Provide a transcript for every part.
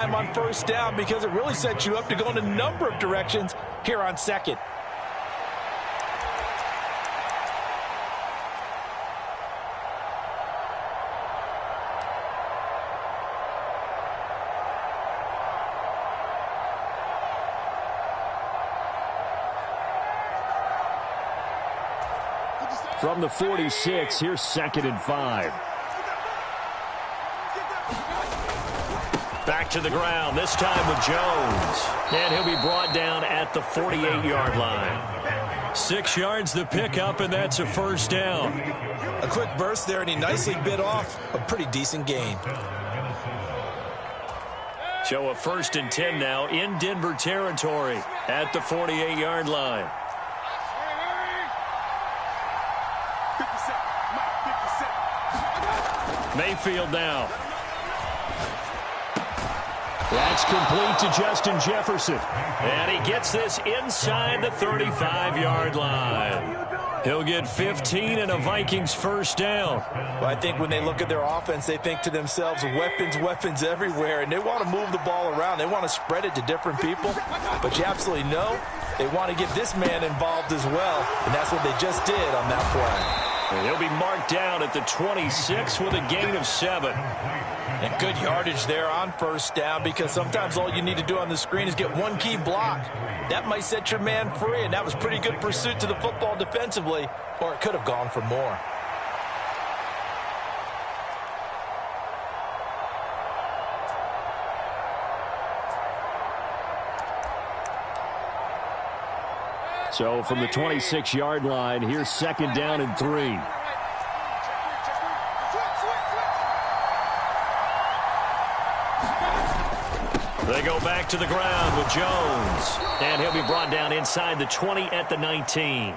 on first down because it really sets you up to go in a number of directions here on second. From the 46, here's 2nd and 5. Back to the ground, this time with Jones. And he'll be brought down at the 48-yard line. 6 yards the pickup, and that's a first down. A quick burst there, and he nicely bit off a pretty decent gain. So a 1st and 10 now in Denver territory at the 48-yard line. Mayfield now. That's complete to Justin Jefferson. And he gets this inside the 35-yard line. He'll get 15 and a Vikings first down. Well, I think when they look at their offense, they think to themselves, weapons, weapons everywhere. And they want to move the ball around. They want to spread it to different people. But you absolutely know they want to get this man involved as well. And that's what they just did on that play. And he'll be marked down at the 26 with a gain of 7. And good yardage there on first down, because sometimes all you need to do on the screen is get one key block. That might set your man free, and that was pretty good pursuit to the football defensively, or it could have gone for more. So from the 26-yard line, here's 2nd down and 3. They go back to the ground with Jones. And he'll be brought down inside the 20 at the 19.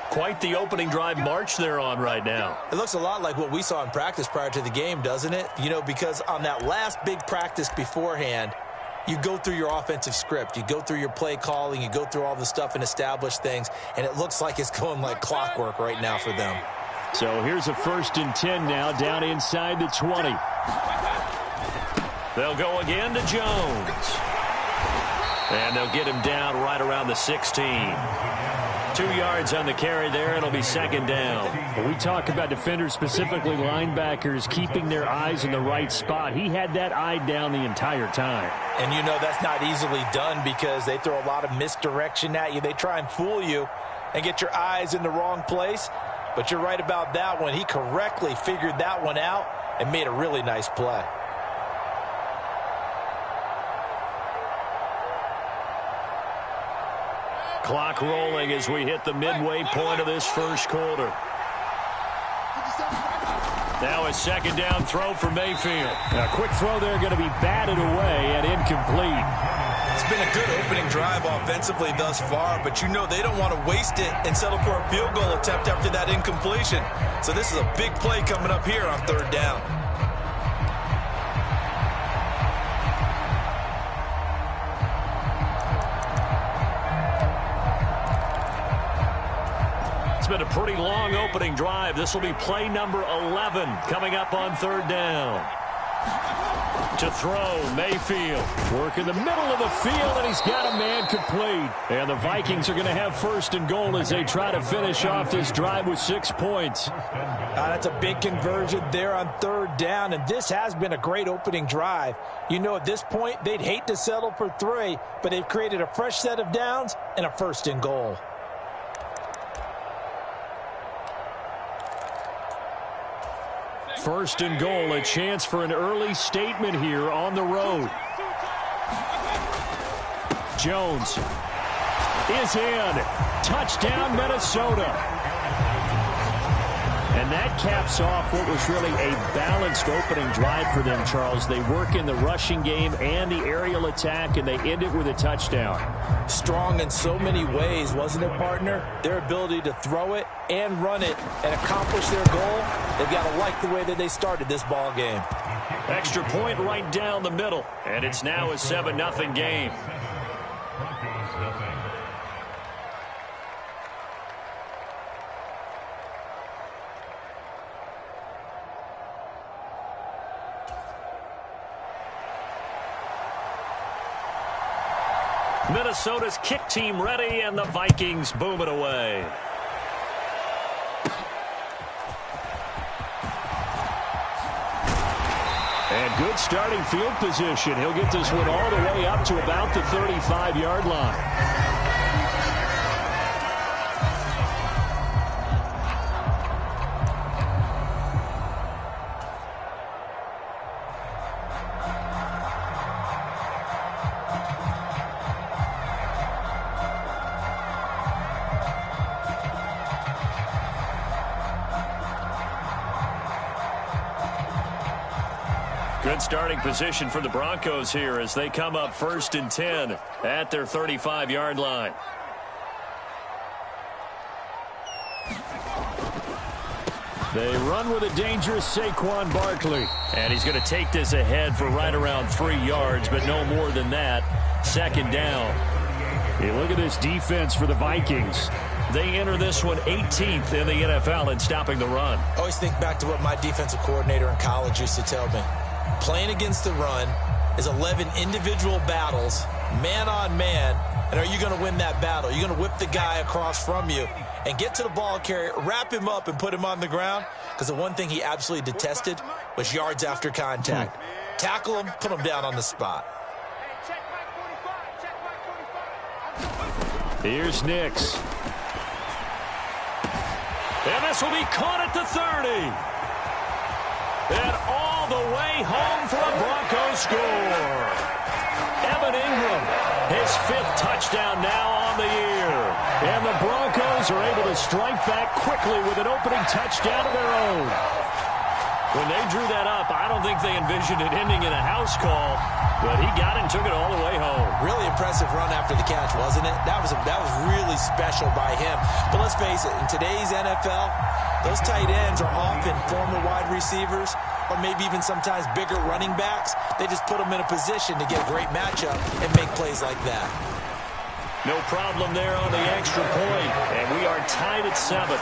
Quite the opening drive march they're on right now. It looks a lot like what we saw in practice prior to the game, doesn't it? You know, because on that last big practice beforehand, you go through your offensive script. You go through your play calling. You go through all the stuff and establish things. And it looks like it's going like clockwork right now for them. So here's a 1st and 10 now down inside the 20. They'll go again to Jones. And they'll get him down right around the 16. 2 yards on the carry there. It'll be 2nd down. When we talk about defenders, specifically linebackers, keeping their eyes in the right spot, he had that eye down the entire time. And you know that's not easily done because they throw a lot of misdirection at you. They try and fool you and get your eyes in the wrong place. But you're right about that one. He correctly figured that one out and made a really nice play. Clock rolling as we hit the midway point of this first quarter. Now a 2nd down throw for Mayfield. A quick throw there, going to be batted away and incomplete. It's been a good opening drive offensively thus far, but you know they don't want to waste it and settle for a field goal attempt after that incompletion. So this is a big play coming up here on 3rd down. Been a pretty long opening drive. This will be play number 11 coming up on 3rd down. To throw, Mayfield. Work in the middle of the field, and he's got a man complete. And the Vikings are going to have 1st and goal as they try to finish off this drive with 6 points. That's a big conversion there on 3rd down, and this has been a great opening drive. You know, at this point, they'd hate to settle for 3, but they've created a fresh set of downs and a 1st and goal. First and goal, a chance for an early statement here on the road. Jones is in. Touchdown, Minnesota. And that caps off what was really a balanced opening drive for them, Charles. They work in the rushing game and the aerial attack, and they end it with a touchdown. Strong in so many ways, wasn't it, partner? Their ability to throw it and run it and accomplish their goal, they've got to like the way that they started this ball game. Extra point right down the middle, and it's now a 7-0 game. Minnesota's kick team ready, and the Vikings boom it away. And good starting field position. He'll get this one all the way up to about the 35-yard line. Good starting position for the Broncos here as they come up 1st and 10 at their 35-yard line. They run with a dangerous Saquon Barkley. And he's going to take this ahead for right around 3 yards, but no more than that. 2nd down. Hey, look at this defense for the Vikings. They enter this one 18th in the NFL in stopping the run. I always think back to what my defensive coordinator in college used to tell me. Playing against the run is 11 individual battles, man on man, and are you going to win that battle? You're going to whip the guy across from you and get to the ball carrier, wrap him up, and put him on the ground? Because the one thing he absolutely detested was yards after contact. Tackle him, put him down on the spot. Here's Nix. And this will be caught at the 30. And all the way home for a Broncos score. Evan Ingram, his 5th touchdown now on the year. And the Broncos are able to strike back quickly with an opening touchdown of their own. When they drew that up, I don't think they envisioned it ending in a house call, but he got it and took it all the way home. Really impressive run after the catch, wasn't it? That was really special by him. But let's face it, in today's NFL, those tight ends are often former wide receivers or maybe even sometimes bigger running backs. They just put them in a position to get a great matchup and make plays like that. No problem there on the extra point, and we are tied at 7.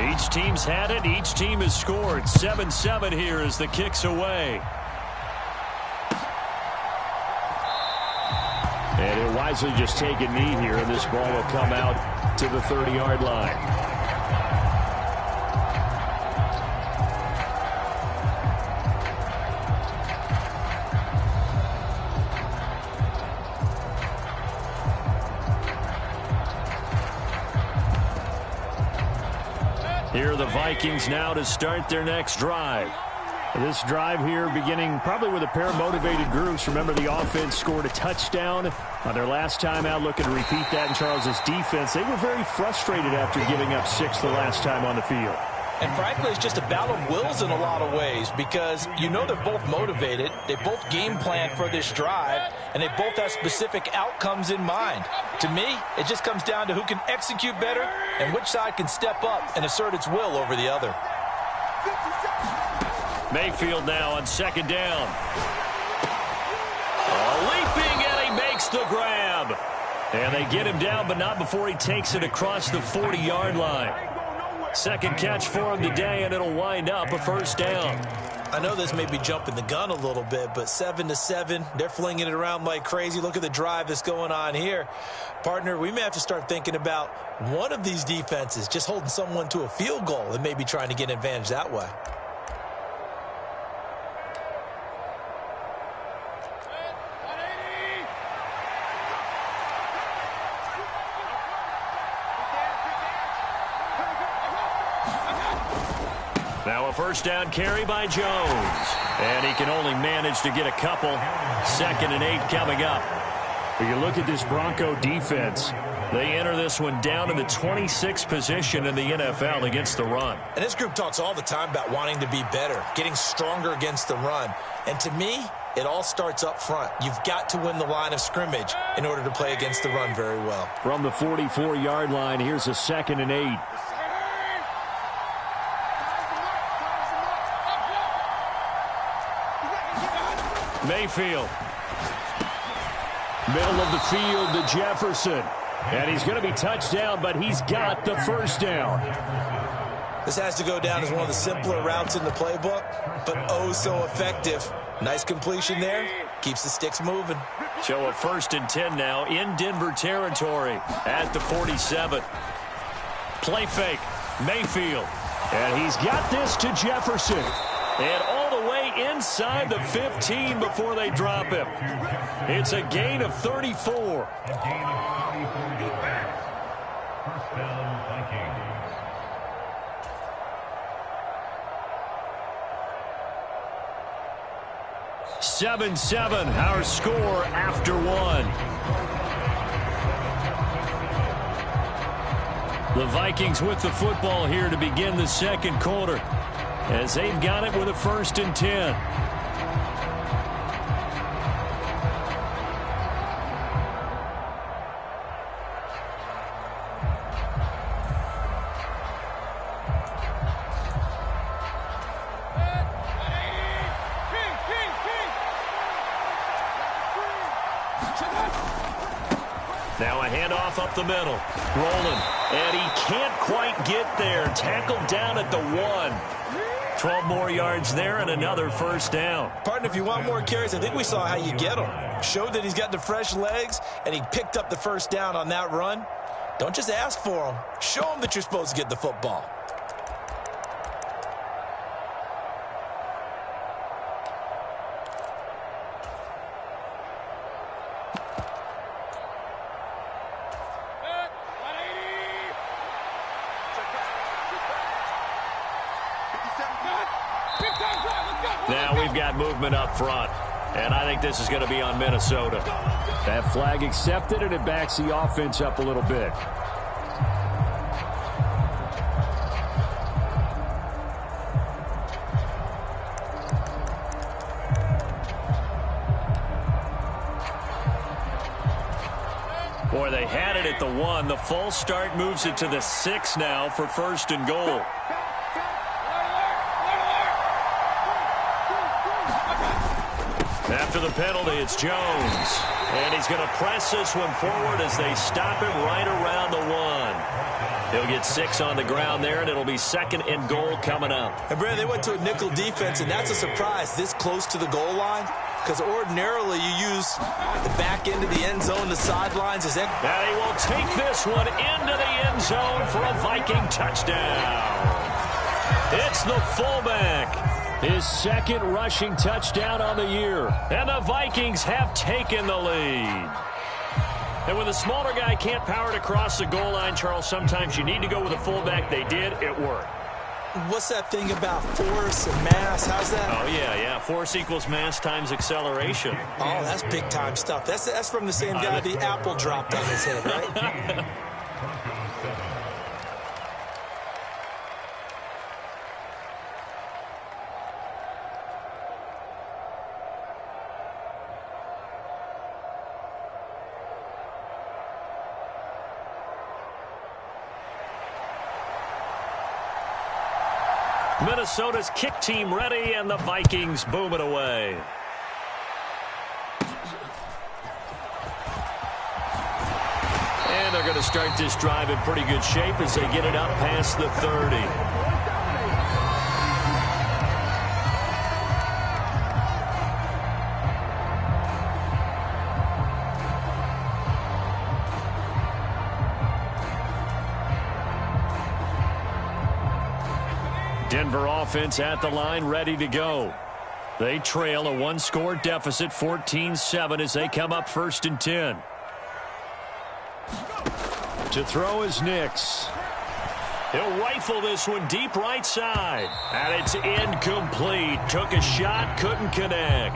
Each team's had it. Each team has scored. 7-7 here as the kick's away. And he'll wisely just take a knee here, and this ball will come out to the 30-yard line. Here are the Vikings now to start their next drive. This drive here beginning probably with a pair of motivated groups. Remember, the offense scored a touchdown on their last time out, looking to repeat that in Charles's defense. They were very frustrated after giving up 6 the last time on the field. And frankly, it's just a battle of wills in a lot of ways because you know they're both motivated. They both game planned for this drive, and they both have specific outcomes in mind. To me, it just comes down to who can execute better and which side can step up and assert its will over the other. Mayfield now on 2nd down. Leaping, and he makes the grab. And they get him down, but not before he takes it across the 40-yard line. 2nd catch for him today, and it'll wind up a 1st down. I know this may be jumping the gun a little bit, but 7-7, they're flinging it around like crazy. Look at the drive that's going on here. Partner, we may have to start thinking about one of these defenses just holding someone to a field goal and maybe trying to get an advantage that way. Now a 1st down carry by Jones. And he can only manage to get a couple. 2nd and 8 coming up. When you look at this Bronco defense, they enter this one down in the 26th position in the NFL against the run. And this group talks all the time about wanting to be better, getting stronger against the run. And to me, it all starts up front. You've got to win the line of scrimmage in order to play against the run very well. From the 44-yard line, here's a 2nd and 8. Mayfield. Middle of the field to Jefferson. And he's going to be touched down, but he's got the first down. This has to go down as one of the simpler routes in the playbook, but oh so effective. Nice completion there. Keeps the sticks moving. So a 1st and 10 now in Denver territory at the 47. Play fake. Mayfield. And he's got this to Jefferson. And all the way inside the 15 before they drop him. It's a gain of 34. First down, Vikings. 7-7, our score after 1. The Vikings with the football here to begin the 2nd quarter, as they've got it with a 1st and 10. Now a handoff up the middle. Rolling. And he can't quite get there. Tackled down at the 1. 12 more yards there and another 1st down. Partner, if you want more carries, I think we saw how you get them. Showed that he's got the fresh legs, and he picked up the 1st down on that run. Don't just ask for them. Show them that you're supposed to get the football. Now we've got movement up front, and I think this is going to be on Minnesota. That flag accepted, and it backs the offense up a little bit. Boy, they had it at the 1. The false start moves it to the 6 now for 1st and goal. After the penalty, it's Jones. And he's going to press this one forward as they stop him right around the 1. He'll get 6 on the ground there, and it'll be 2nd and goal coming up. And, Brad, they went to a nickel defense, and that's a surprise this close to the goal line, because ordinarily you use the back end of the end zone, the sidelines. And he will take this one into the end zone for a Viking touchdown. It's the fullback. His 2nd rushing touchdown on the year. And the Vikings have taken the lead. And when the smaller guy can't power it across the goal line, Charles, sometimes you need to go with a fullback. They did. It worked. What's that thing about force and mass? How's that? Oh, yeah. Force equals mass times acceleration. Oh, that's big-time stuff. That's from the same guy the apple dropped on his head, right? Minnesota's kick team ready, and the Vikings boom it away. And they're going to start this drive in pretty good shape as they get it up past the 30. Denver offense at the line, ready to go. They trail a 1-score deficit, 14-7, as they come up 1st and 10. To throw is Nix. He'll rifle this one deep right side. And it's incomplete. Took a shot, couldn't connect.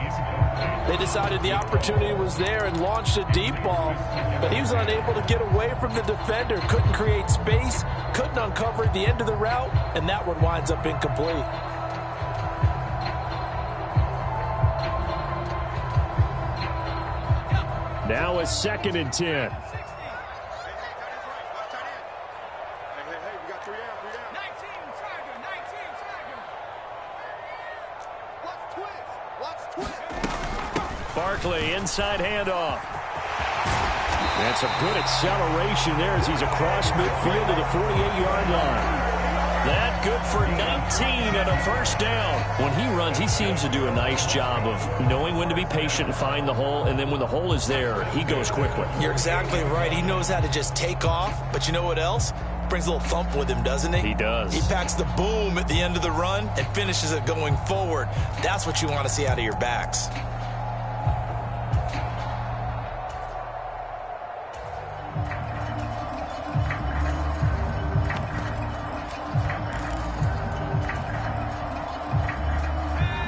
They decided the opportunity was there and launched a deep ball, but he was unable to get away from the defender, couldn't create space, couldn't uncover the end of the route, and that one winds up incomplete. Now a 2nd and 10. Barkley, inside handoff. That's a good acceleration there as he's across midfield to the 48-yard line. That good for 19 and a first down. When he runs, he seems to do a nice job of knowing when to be patient and find the hole, and then when the hole is there, he goes quickly. You're exactly right. He knows how to just take off, but you know what else? Brings a little thump with him, doesn't he? He does. He packs the boom at the end of the run and finishes it going forward. That's what you want to see out of your backs.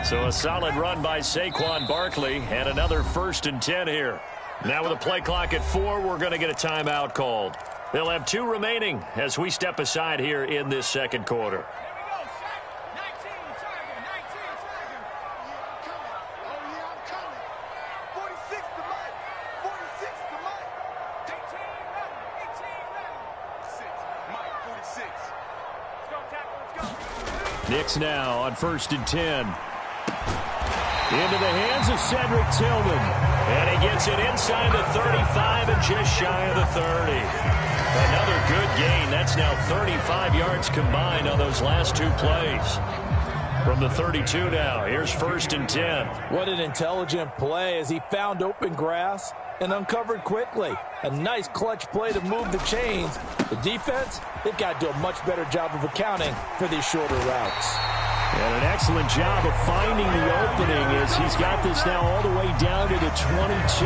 So a solid run by Saquon Barkley and another 1st and 10 here. Now with a play clock at 4, we're going to get a timeout called. They'll have 2 remaining as we step aside here in this second quarter. Knicks now on 1st and 10. Into the hands of Cedric Tillman. And he gets it inside the 35 and just shy of the 30. Another good gain. That's now 35 yards combined on those last 2 plays. From the 32 now, here's 1st and 10. What an intelligent play as he found open grass and uncovered quickly. A nice clutch play to move the chains. The defense, they've got to do a much better job of accounting for these shorter routes. And an excellent job of finding the opening as he's got this now all the way down to the 22.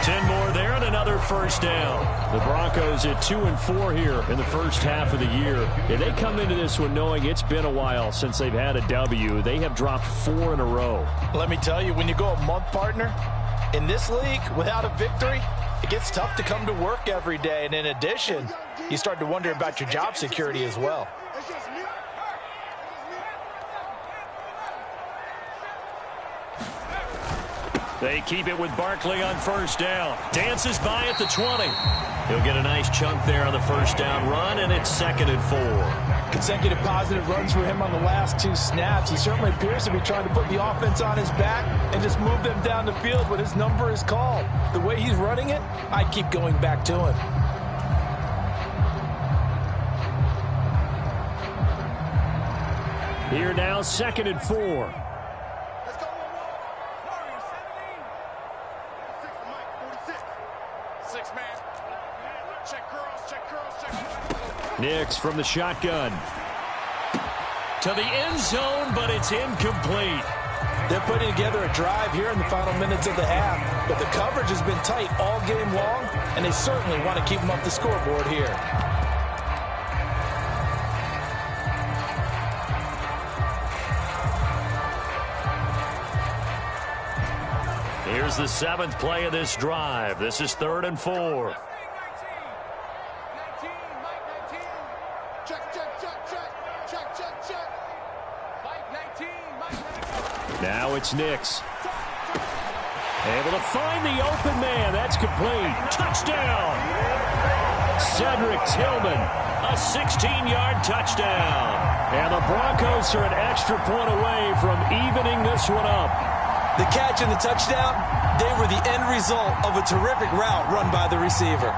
10 more there and another first down. The Broncos at 2-4 here in the first half of the year. And they come into this one knowing it's been a while since they've had a W. They have dropped 4 in a row. Let me tell you, when you go a month, partner, in this league, without a victory, it gets tough to come to work every day. And in addition, you start to wonder about your job security as well. They keep it with Barkley on first down. Dances by at the 20. He'll get a nice chunk there on the first down run, and it's 2nd and 4. Consecutive positive runs for him on the last 2 snaps. He certainly appears to be trying to put the offense on his back and just move them down the field when his number is called. The way he's running it, I'd keep going back to him. Here now, 2nd and 4. Knicks from the shotgun. To the end zone, but it's incomplete. They're putting together a drive here in the final minutes of the half, but the coverage has been tight all game long, and they certainly want to keep them up the scoreboard here. Here's the 7th play of this drive. This is 3rd and 4. Now it's Knicks. Able to find the open man. That's complete. Touchdown! Cedric Tillman, a 16-yard touchdown. And the Broncos are an extra point away from evening this one up. The catch and the touchdown, they were the end result of a terrific route run by the receiver.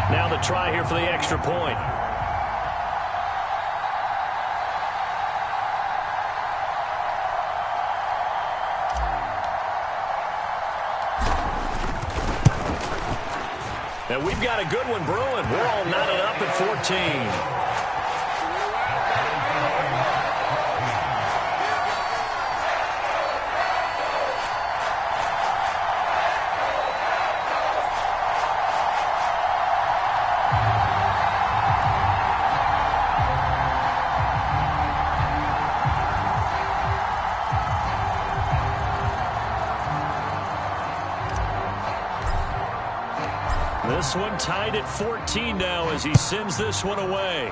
Now the try here for the extra point. And we've got a good one brewing. We're all knotted up at 14. This one tied at 14 now as he sends this one away.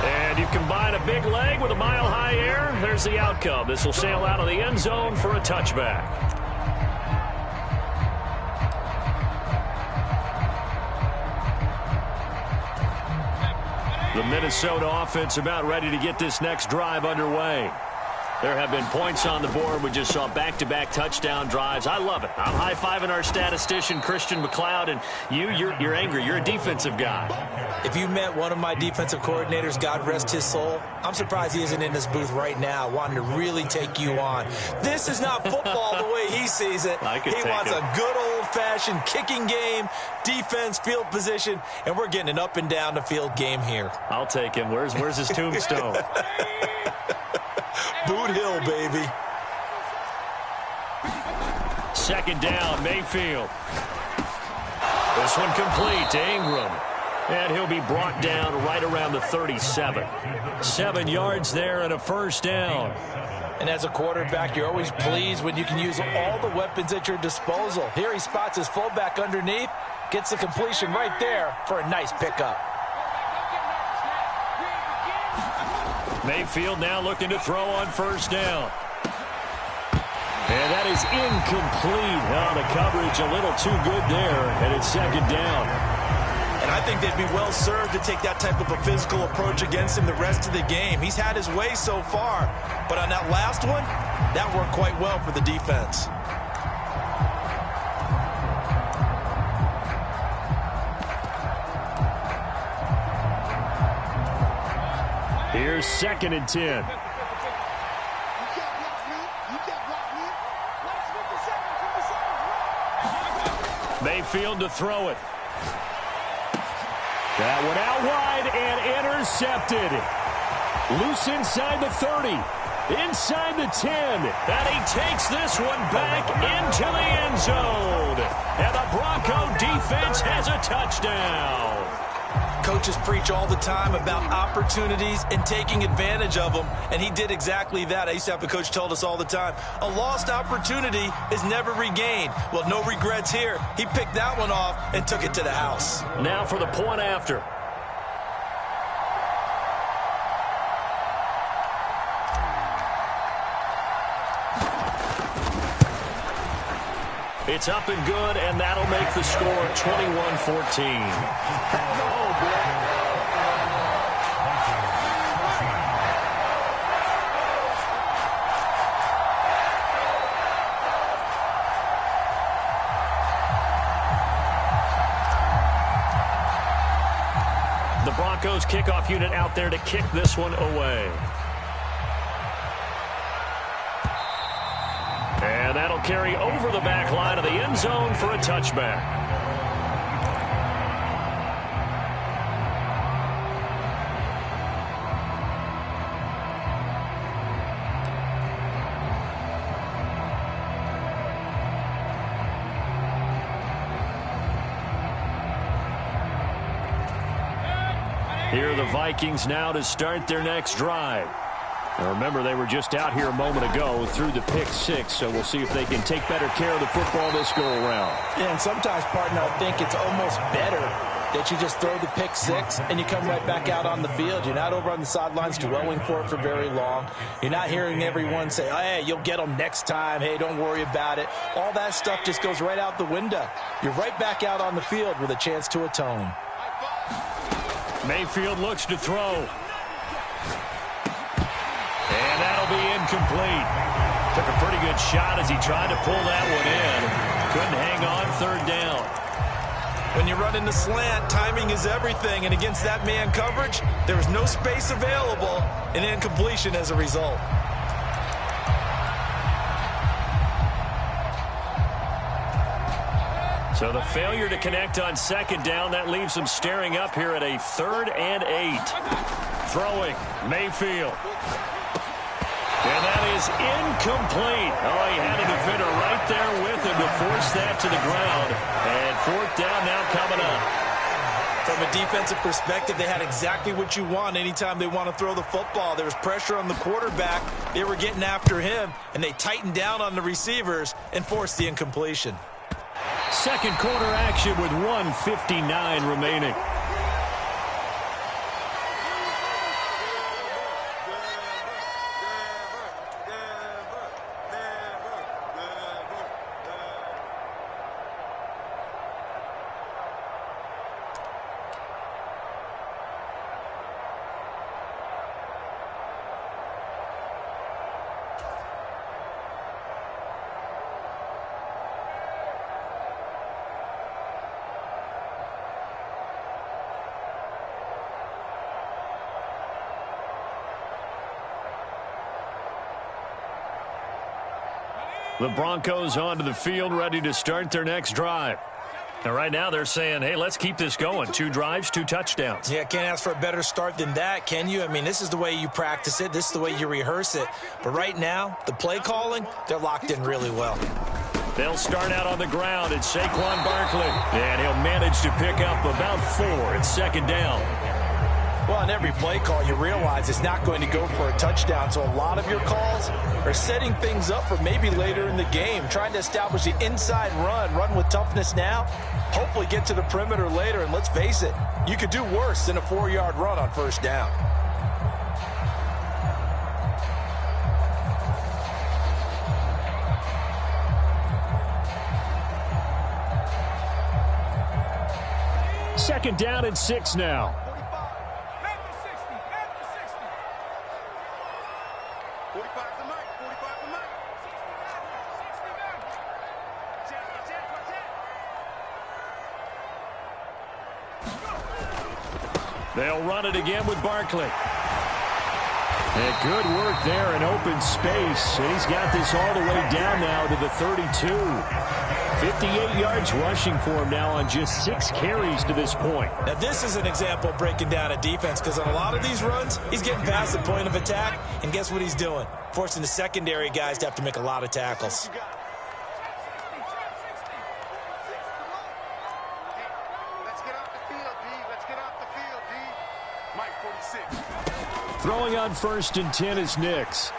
And you combine a big leg with a mile-high air. There's the outcome. This will sail out of the end zone for a touchback. The Minnesota offense about ready to get this next drive underway. There have been points on the board. We just saw back-to-back touchdown drives. I love it. I'm high-fiving our statistician, Christian McLeod, and you're angry. You're a defensive guy. If you met one of my defensive coordinators, God rest his soul, I'm surprised he isn't in this booth right now wanting to really take you on. This is not football the way he sees it. He wants a good old-fashioned kicking game, defense, field position, and we're getting an up-and-down-the-field game here. I'll take him. Where's his tombstone? Boot Hill, baby. Second down, Mayfield. This one complete to Ingram. And he'll be brought down right around the 37. 7 yards there and a first down. And as a quarterback, you're always pleased when you can use all the weapons at your disposal. Here he spots his fullback underneath, gets the completion right there for a nice pickup. Mayfield now looking to throw on first down. And that is incomplete. Oh, the coverage a little too good there, and it's second down. And I think they'd be well served to take that type of a physical approach against him the rest of the game. He's had his way so far, but on that last one, that worked quite well for the defense. Here's 2nd and 10. Mayfield to throw it. That one out wide and intercepted. Loose inside the 30. Inside the 10. And he takes this one back into the end zone. And the Bronco defense has a touchdown. Coaches preach all the time about opportunities and taking advantage of them, and he did exactly that. I used to have a coach told us all the time, a lost opportunity is never regained. Well, no regrets here. He picked that one off and took it to the house. Now for the point after. It's up and good, and that'll make the score 21-14. The Broncos kickoff unit out there to kick this one away. And that'll carry over the back line of the end zone for a touchback. Here are the Vikings now to start their next drive. Now remember, they were just out here a moment ago through the pick 6, so we'll see if they can take better care of the football this go-around. Yeah, and sometimes, partner, I think it's almost better that you just throw the pick 6 and you come right back out on the field. You're not over on the sidelines dwelling for it for very long. You're not hearing everyone say, hey, you'll get them next time. Hey, don't worry about it. All that stuff just goes right out the window. You're right back out on the field with a chance to atone. Mayfield looks to throw. And that'll be incomplete. Took a pretty good shot as he tried to pull that one in. Couldn't hang on, third down. When you run in the slant, timing is everything. And against that man coverage, there was no space available, and incompletion as a result. So the failure to connect on second down, that leaves him staring up here at a 3rd and 8. Throwing, Mayfield. And that is incomplete. Oh, he had a defender right there with him to force that to the ground. And 4th down now coming up. From a defensive perspective, they had exactly what you want anytime they want to throw the football. There was pressure on the quarterback. They were getting after him, and they tightened down on the receivers and forced the incompletion. second quarter action with 1:59 remaining. The Broncos onto the field, ready to start their next drive. And right now they're saying, hey, let's keep this going. 2 drives, 2 touchdowns. Yeah, can't ask for a better start than that, can you? I mean, this is the way you practice it. This is the way you rehearse it. But right now, the play calling, they're locked in really well. They'll start out on the ground. It's Saquon Barkley. And he'll manage to pick up about 4. It's second down. Well, on every play call, you realize it's not going to go for a touchdown. So a lot of your calls are setting things up for maybe later in the game, trying to establish the inside run with toughness now, hopefully get to the perimeter later. And let's face it, you could do worse than a 4-yard run on first down. Second down and 6 now. They'll run it again with Barkley. And good work there in open space. And he's got this all the way down now to the 32. 58 yards rushing for him now on just 6 carries to this point. Now, this is an example of breaking down a defense, because on a lot of these runs, he's getting past the point of attack, and guess what he's doing? Forcing the secondary guys to have to make a lot of tackles. Throwing on 1st and 10 is Nix.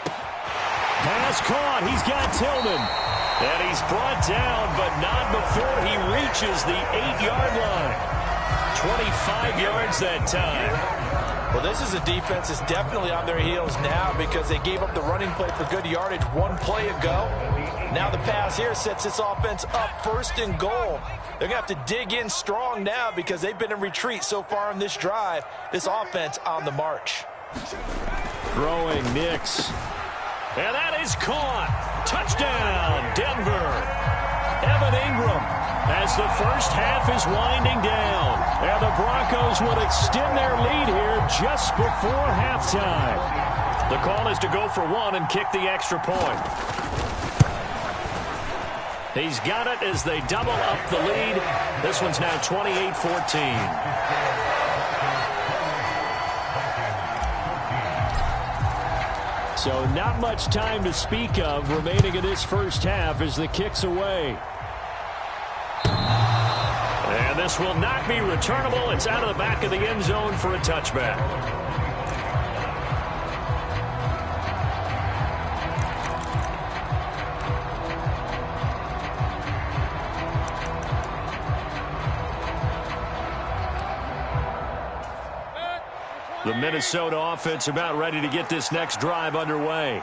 Pass caught. He's got Tillman. And he's brought down, but not before he reaches the 8-yard line. 25 yards that time. Well, this is a defense that's definitely on their heels now, because they gave up the running play for good yardage 1 play ago. Now the pass here sets this offense up 1st and goal. They're going to have to dig in strong now, because they've been in retreat so far on this drive. This offense on the march. Throwing Nix. And that is caught. Touchdown, Denver. Evan Ingram, as the first half is winding down. And the Broncos will extend their lead here just before halftime. The call is to go for 1 and kick the extra point. He's got it as they double up the lead. This one's now 28-14. So not much time to speak of remaining in this first half as the kick's away. And this will not be returnable. It's out of the back of the end zone for a touchback. The Minnesota offense about ready to get this next drive underway.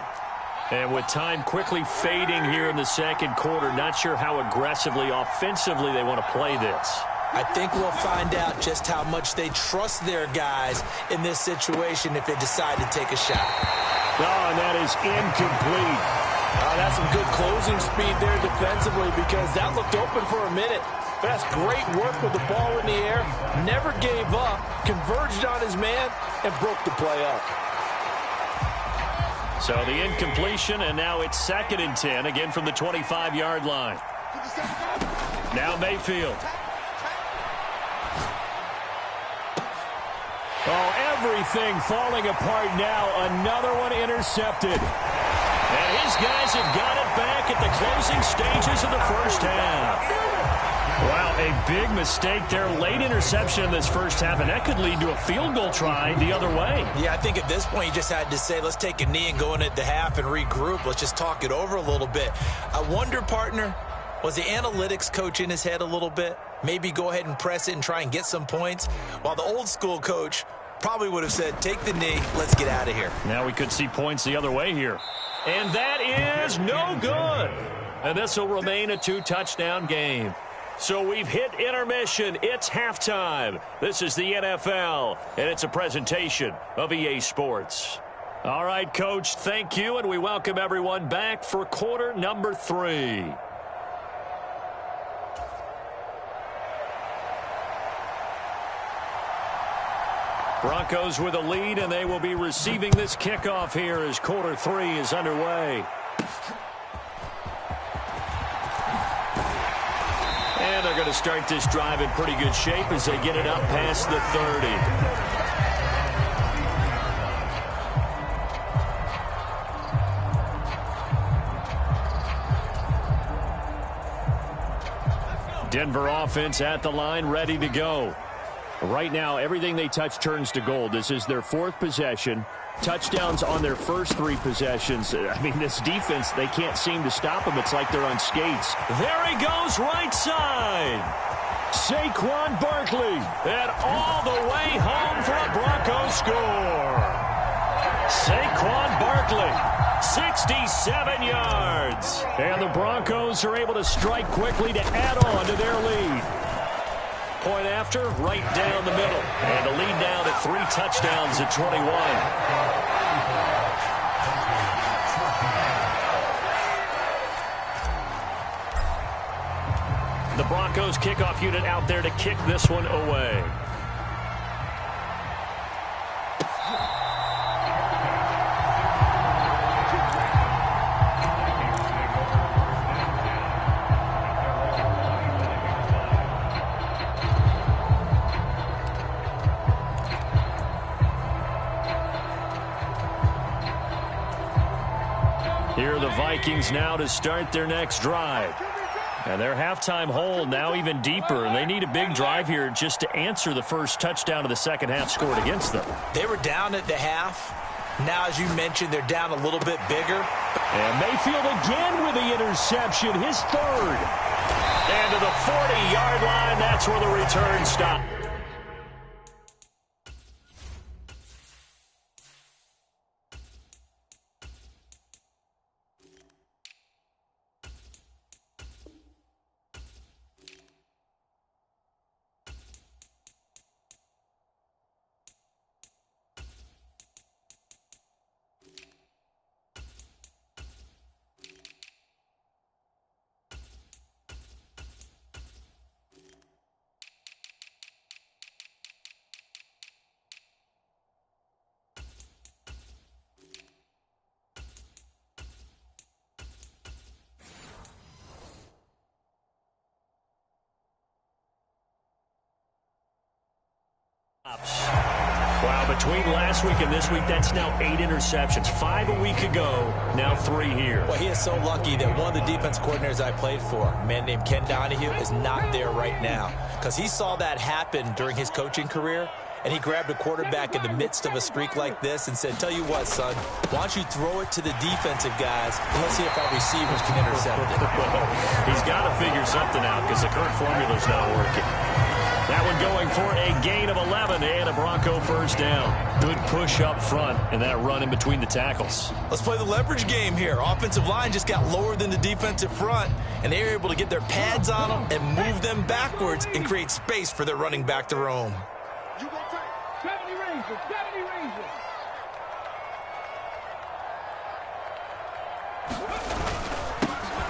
And with time quickly fading here in the second quarter, not sure how aggressively, offensively they want to play this. I think we'll find out just how much they trust their guys in this situation if they decide to take a shot. Oh, and that is incomplete. That's some good closing speed there defensively, because that looked open for a minute. But that's great work with the ball in the air. Never gave up, converged on his man, and broke the play up. So the incompletion, and now it's 2nd and 10, again from the 25-yard line. Now Mayfield. Oh, everything falling apart now. Another one intercepted. And his guys have got it back at the closing stages of the first half. Wow, a big mistake there. Late interception in this first half, and that could lead to a field goal try the other way. Yeah, I think at this point you just had to say, let's take a knee and go in at the half and regroup. Let's just talk it over a little bit. I wonder, partner, Was the analytics coach in his head a little bit? Maybe go ahead and press it and try and get some points? While the old school coach probably would have said, take the knee, let's get out of here. Now we could see points the other way here. And that is no good. And this will remain a 2-touchdown game. So we've hit intermission. It's halftime. This is the NFL, and it's a presentation of EA Sports. All right, Coach, thank you, and we welcome everyone back for quarter number 3. Broncos with a lead, and they will be receiving this kickoff here as quarter 3 is underway. And they're going to start this drive in pretty good shape as they get it up past the 30. Denver offense at the line, ready to go. Right now, everything they touch turns to gold. This is their 4th possession. Touchdowns on their first 3 possessions. I mean, this defense, they can't seem to stop them. It's like they're on skates. There he goes, right side. Saquon Barkley. And all the way home for a Broncos score. Saquon Barkley, 67 yards. And the Broncos are able to strike quickly to add on to their lead. Point after, right down the middle. And the lead down at 3 touchdowns at 21. The Broncos kickoff unit out there to kick this one away. Here are the Vikings now to start their next drive. And their halftime hole now even deeper, and they need a big drive here just to answer the first touchdown of the second half scored against them. They were down at the half. Now, as you mentioned, they're down a little bit bigger. And Mayfield again with the interception, his 3rd. And to the 40-yard line, that's where the return stopped. Wow, between last week and this week, that's now 8 interceptions. 5 a week ago, now 3 here. Well, he is so lucky that one of the defense coordinators I played for, a man named Ken Donahue, is not there right now. Because he saw that happen during his coaching career, and he grabbed a quarterback in the midst of a streak like this and said, tell you what, son, why don't you throw it to the defensive guys, and let's see if our receivers can intercept it. He's got to figure something out because the current formula's not working. That one going for a gain of 11 and a Bronco first down. Good push up front and that run in between the tackles. Let's play the leverage game here. Offensive line just got lower than the defensive front, and they were able to get their pads on them and move them backwards and create space for their running back to roam. 70 Rangers, 70 Rangers.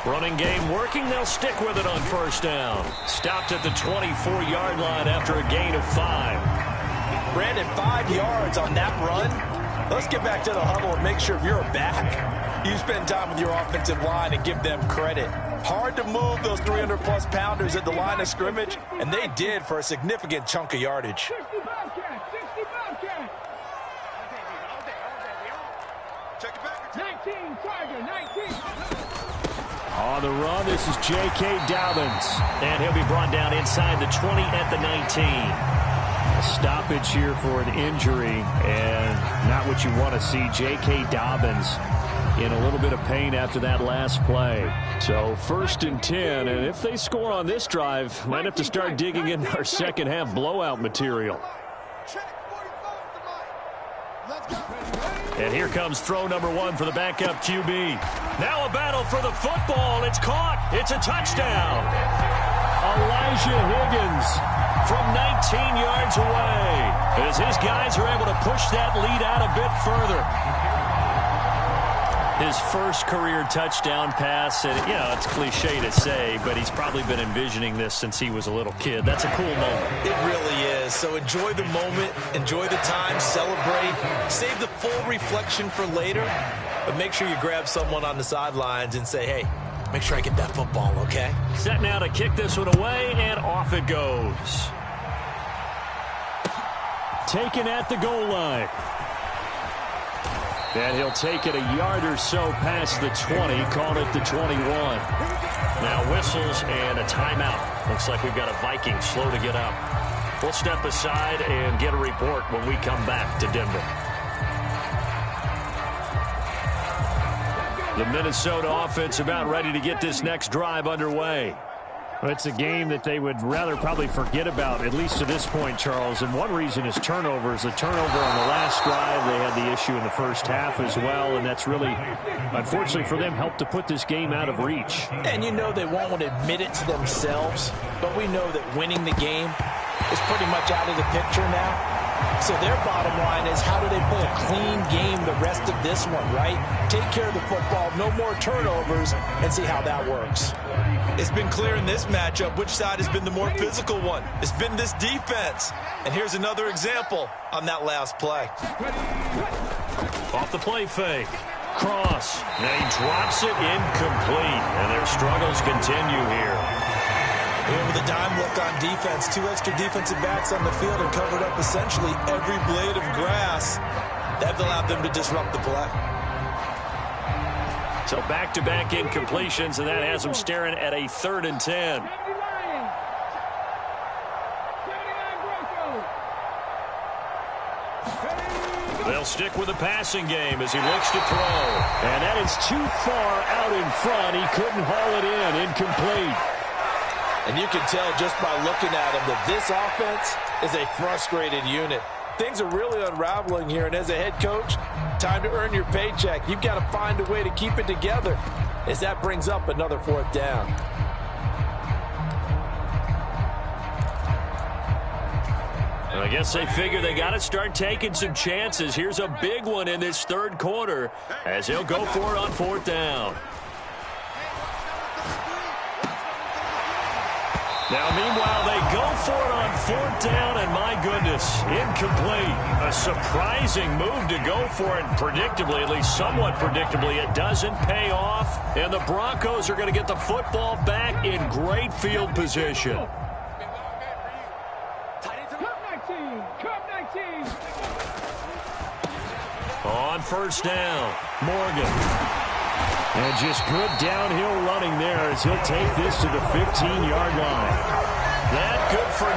Running game working. They'll stick with it on first down. Stopped at the 24-yard line after a gain of 5. Brandon, 5 yards on that run. Let's get back to the huddle and make sure if you're a back, you spend time with your offensive line and give them credit. Hard to move those 300-plus pounders at the line of scrimmage, and they did for a significant chunk of yardage. 60 Bobcats, 60 Bobcats. Check it back. 19, Tiger, 19. On the run, this is J.K. Dobbins. And he'll be brought down inside the 20 at the 19. A stoppage here for an injury, and not what you want to see. J.K. Dobbins in a little bit of pain after that last play. So 1st and 10, and if they score on this drive, might have to start digging in our second half blowout material. And here comes throw number 1 for the backup QB. Now a battle for the football. It's caught. It's a touchdown. Elijah Higgins from 19 yards away, as his guys are able to push that lead out a bit further. His first career touchdown pass, and it's cliche to say, but he's probably been envisioning this since he was a little kid. That's a cool moment. It really is. So enjoy the moment, enjoy the time, celebrate, save the full reflection for later, but make sure you grab someone on the sidelines and say, hey, make sure I get that football, okay? Set now to kick this one away, and off it goes. Taken at the goal line. And he'll take it a yard or so past the 20, call it the 21. Now whistles and a timeout. Looks like we've got a Viking slow to get up. We'll step aside and get a report when we come back to Denver. The Minnesota offense about ready to get this next drive underway. Well, it's a game that they would rather probably forget about, at least to this point, Charles. And one reason is turnovers. A turnover on the last drive. They had the issue in the first half as well. And that's really, unfortunately for them, helped to put this game out of reach. And you know they won't want to admit it to themselves. But we know that winning the game is pretty much out of the picture now. So their bottom line is, how do they play a clean game the rest of this one, right? Take care of the football, no more turnovers, and see how that works. It's been clear in this matchup which side has been the more physical one. It's been this defense. And here's another example on that last play. Off the play fake. Cross. And he drops it incomplete. And their struggles continue here. Here with a dime look on defense, 2 extra defensive backs on the field and covered up essentially every blade of grass. That allowed them to disrupt the play. So back-to-back incompletions, and that has them staring at a 3rd and 10. They'll stick with the passing game as he looks to throw. And that is too far out in front. He couldn't haul it in. Incomplete. And you can tell just by looking at him that this offense is a frustrated unit. Things are really unraveling here, and as a head coach, time to earn your paycheck. You've got to find a way to keep it together as that brings up another 4th down. I guess they figure they got to start taking some chances. Here's a big one in this 3rd quarter as he'll go for it on 4th down. Now, meanwhile, they go for it on 4th down, and my goodness, incomplete. A surprising move to go for it, predictably, at least somewhat predictably. It doesn't pay off, and the Broncos are going to get the football back in great field position. On 1st down, Morgan. And just good downhill running there as he'll take this to the 15-yard line. That good for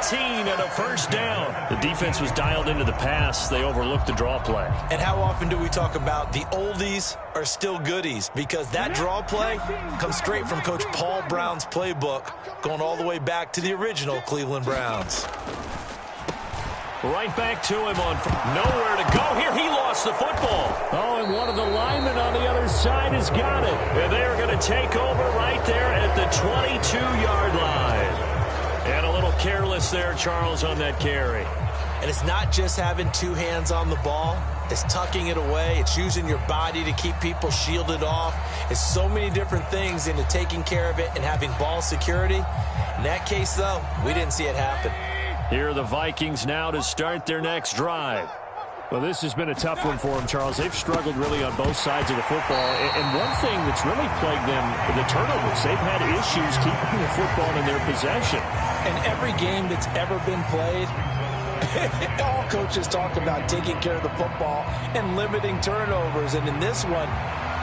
19 and a 1st down. The defense was dialed into the pass. They overlooked the draw play. And how often do we talk about the oldies are still goodies? Because that draw play comes straight from Coach Paul Brown's playbook, going all the way back to the original Cleveland Browns. Right back to him on nowhere to go. Here he lost the football. Oh, and one of the linemen on the other side has got it. And they are going to take over right there at the 22-yard line. And a little careless there, Charles, on that carry. And it's not just having 2 hands on the ball. It's tucking it away. It's using your body to keep people shielded off. It's so many different things into taking care of it and having ball security. In that case, though, we didn't see it happen. Here are the Vikings now to start their next drive. Well, this has been a tough one for them, Charles. They've struggled really on both sides of the football. And one thing that's really plagued them, the turnovers. They've had issues keeping the football in their possession. And every game that's ever been played, all coaches talk about taking care of the football and limiting turnovers. And in this one,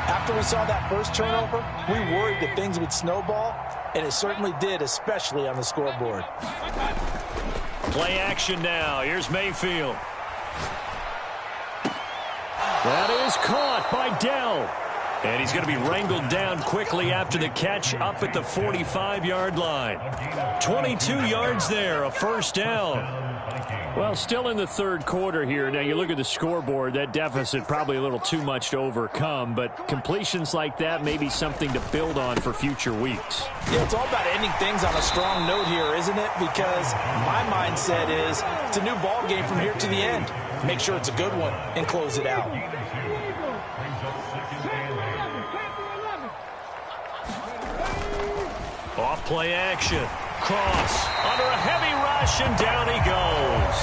after we saw that first turnover, we worried that things would snowball, and it certainly did, especially on the scoreboard. Play action now. Here's Mayfield. That is caught by Dell. And he's going to be wrangled down quickly after the catch up at the 45-yard line. 22 yards there, a first down. Well, still in the third quarter here. Now, you look at the scoreboard, that deficit probably a little too much to overcome, but completions like that may be something to build on for future weeks. Yeah, it's all about ending things on a strong note here, isn't it? Because my mindset is it's a new ball game from here to the end. Make sure it's a good one and close it out. Off play action. Cross under a heavy rush, and down he goes.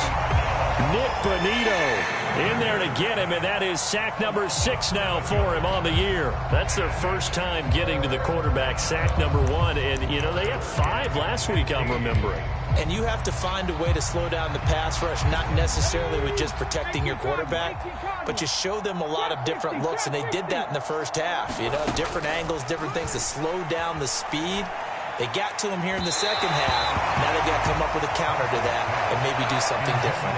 Nick Bonito in there to get him, and that is sack number 6 now for him on the year. That's their first time getting to the quarterback, sack number 1. And, you know, they had 5 last week, I'm remembering. And you have to find a way to slow down the pass rush, not necessarily with just protecting your quarterback, but you show them a lot of different looks, and they did that in the first half. You know, different angles, different things to slow down the speed. They got to him here in the second half. Now they've got to come up with a counter to that and maybe do something different.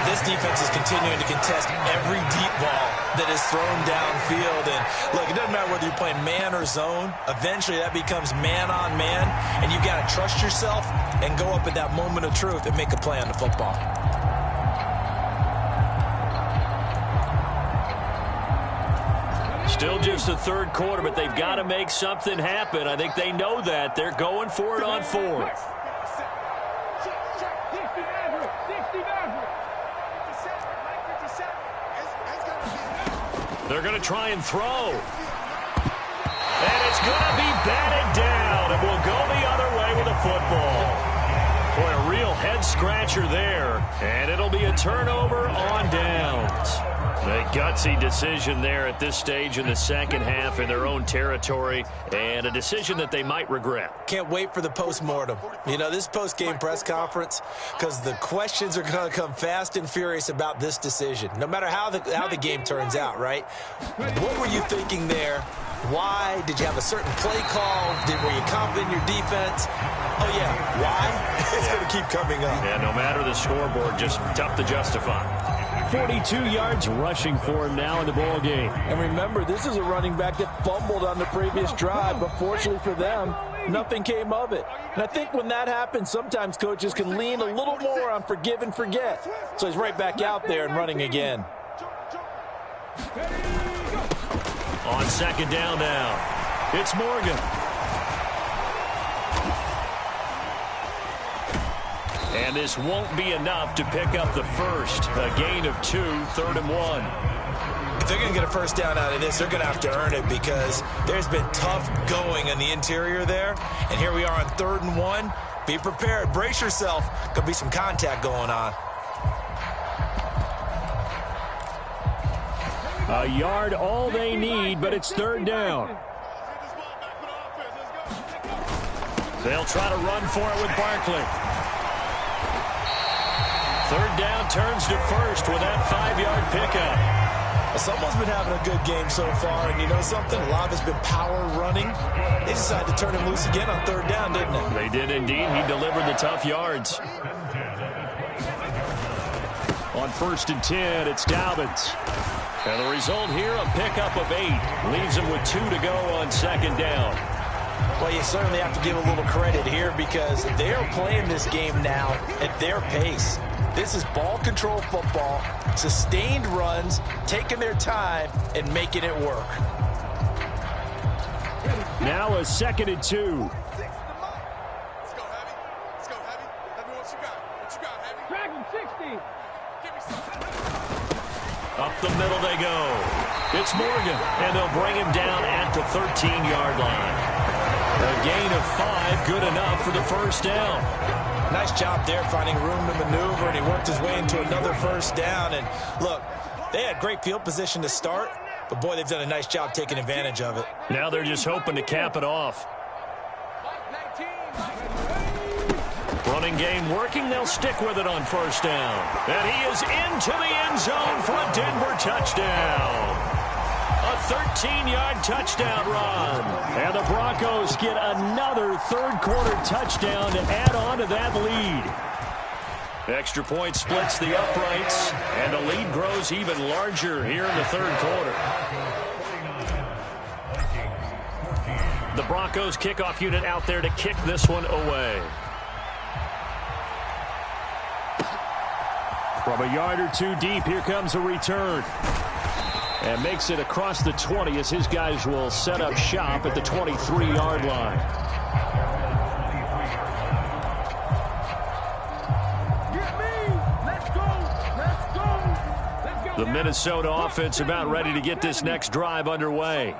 This defense is continuing to contest every deep ball that is thrown downfield. And, look, it doesn't matter whether you're playing man or zone. Eventually that becomes man on man, and you've got to trust yourself and go up at that moment of truth and make a play on the football. Still just the third quarter, but they've got to make something happen. I think they know that. They're going for it on 4th. They're going to try and throw. And it's going to be batted down, and we'll go the other way with a football. Boy, a real head-scratcher there, and it'll be a turnover on downs. A gutsy decision there at this stage in the second half in their own territory, and a decision that they might regret. Can't wait for the post-mortem. You know, this post-game press conference, because the questions are going to come fast and furious about this decision, no matter how the game turns out, right? What were you thinking there? Why? Did you have a certain play call? Were you confident in your defense? Oh, yeah. Why? It's going to keep coming up. Yeah, no matter the scoreboard, just tough to justify. 42 yards rushing for him now in the ball game. And remember, this is a running back that fumbled on the previous drive, but fortunately for them, nothing came of it. And I think when that happens, sometimes coaches can lean a little more on forgive and forget. So he's right back out there and running again. On second down now, it's Morgan. And this won't be enough to pick up the first. A gain of 2, 3rd and 1. If they're going to get a first down out of this, they're going to have to earn it, because there's been tough going in the interior there. And here we are on 3rd and 1. Be prepared. Brace yourself. Could be some contact going on. A yard all they need, but it's 3rd down. They'll try to run for it with Barkley. 3rd down turns to first with that 5-yard pickup. Well, someone's been having a good game so far, and you know something? A lot of it's been power running. They decided to turn him loose again on 3rd down, didn't they? They did indeed. He delivered the tough yards. On 1st and 10, it's Dobbins. And the result here, a pickup of 8. Leaves him with 2 to go on 2nd down. Well, you certainly have to give a little credit here, because they're playing this game now at their pace. This is ball control football, sustained runs, taking their time and making it work. Now a 2nd and 2. Let's go, Heavy. Let's go, Heavy. Heavy, what you got? What you got, Heavy? Dragon 60. Give me some. Up the middle they go. It's Morgan, and they'll bring him down at the 13-yard line. A gain of 5, good enough for the first down. Nice job there finding room to maneuver, and he worked his way into another first down. And look, they had great field position to start, but boy, they've done a nice job taking advantage of it. Now they're just hoping to cap it off. Running game working, they'll stick with it on 1st down. And he is into the end zone for a Denver touchdown. A 13-yard touchdown run. And the Broncos get another 3rd quarter touchdown to add on to that lead. Extra point splits the uprights, and the lead grows even larger here in the 3rd quarter. The Broncos kickoff unit out there to kick this one away. From a yard or two deep, here comes a return. And makes it across the 20 as his guys will set up shop at the 23-yard line. The Minnesota offense about ready to get this next drive underway.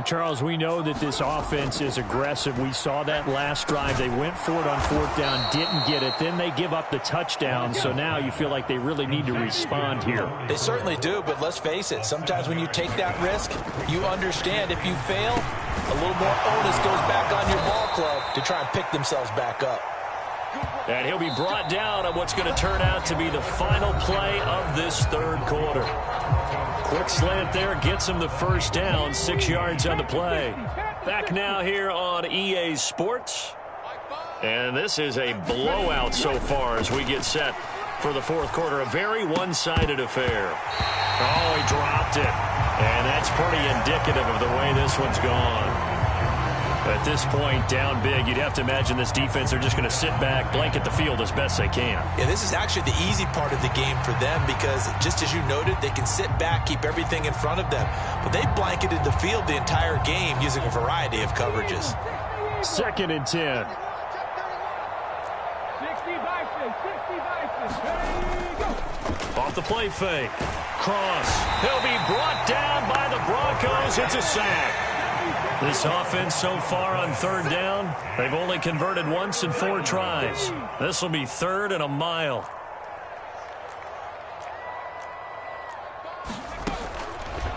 Charles, we know that this offense is aggressive. We saw that last drive. They went for it on fourth down, didn't get it. Then they give up the touchdown. So now you feel like they really need to respond here. They certainly do, but let's face it. Sometimes when you take that risk, you understand if you fail, a little more onus goes back on your ball club to try and pick themselves back up. And he'll be brought down on what's going to turn out to be the final play of this third quarter. Quick slant there gets him the first down, 6 yards on the play. Back now here on EA Sports. And this is a blowout so far as we get set for the fourth quarter. A very one-sided affair. Oh, he dropped it. And that's pretty indicative of the way this one's gone. At this point, down big, you'd have to imagine this defense are just going to sit back, blanket the field as best they can. Yeah, this is actually the easy part of the game for them because, just as you noted, they can sit back, keep everything in front of them. But they blanketed the field the entire game using a variety of coverages. 2nd and 10. Off the play fake. Cross. He'll be brought down by the Broncos. It's a sack. This offense so far on third down, they've only converted once in 4 tries. This will be 3rd and a mile.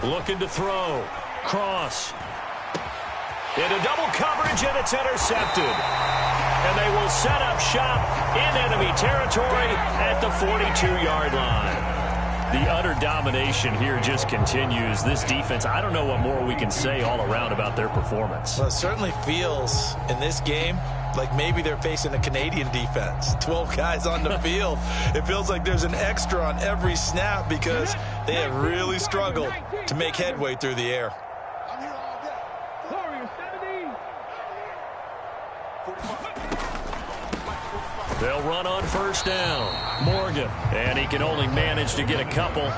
Looking to throw. Cross. Into double coverage, and it's intercepted. And they will set up shop in enemy territory at the 42-yard line. The utter domination here just continues. This defense, I don't know what more we can say all around about their performance. Well, it certainly feels in this game like maybe they're facing a Canadian defense. 12 guys on the field. It feels like there's an extra on every snap because they have really struggled to make headway through the air. They'll run on first down. Morgan. And he can only manage to get a couple.